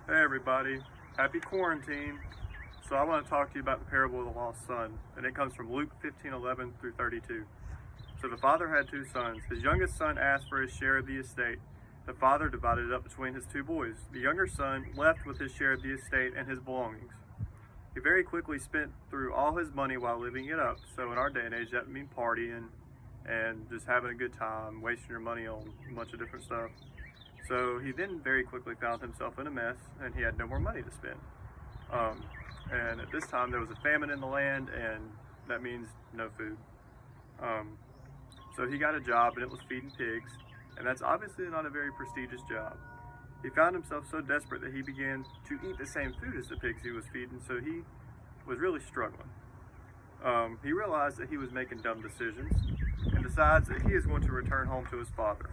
Hey everybody, happy quarantine. So I want to talk to you about the parable of the lost son, and it comes from Luke 15:11 through 32. So the father had two sons. His youngest son asked for his share of the estate. The father divided it up between his two boys. The younger son left with his share of the estate and his belongings. He very quickly spent through all his money while living it up. So in our day and age, that would mean partying and just having a good time, wasting your money on a bunch of different stuff. So he then very quickly found himself in a mess, and he had no more money to spend. And at this time there was a famine in the land, and that means no food. So he got a job, and it was feeding pigs, and that's obviously not a very prestigious job. He found himself so desperate that he began to eat the same food as the pigs he was feeding, so he was really struggling. He realized that he was making dumb decisions and decides that he is going to return home to his father.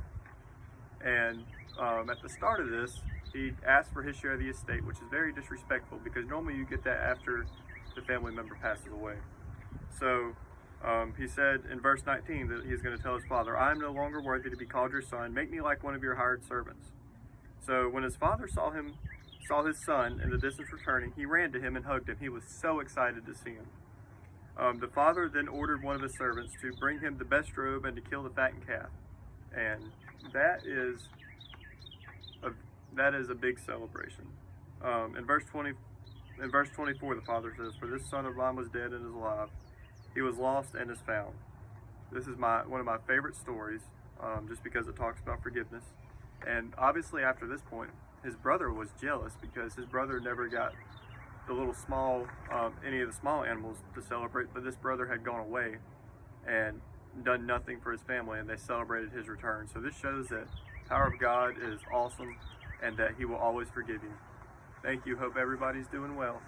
And at the start of this, he asked for his share of the estate, which is very disrespectful because normally you get that after the family member passes away. So he said in verse 19 that he's going to tell his father, "I am no longer worthy to be called your son. Make me like one of your hired servants." So when his father saw his son in the distance returning, he ran to him and hugged him. He was so excited to see him. The father then ordered one of his servants to bring him the best robe and to kill the fattened calf. And that is a big celebration. In verse 24, the father says, "For this son of mine was dead and is alive. He was lost and is found." This is one of my favorite stories, just because it talks about forgiveness. And obviously after this point, his brother was jealous because his brother never got the little small, any of the small animals to celebrate, but this brother had gone away and done nothing for his family, and they celebrated his return. So this shows that the power of God is awesome and that he will always forgive you. Thank you. Hope everybody's doing well.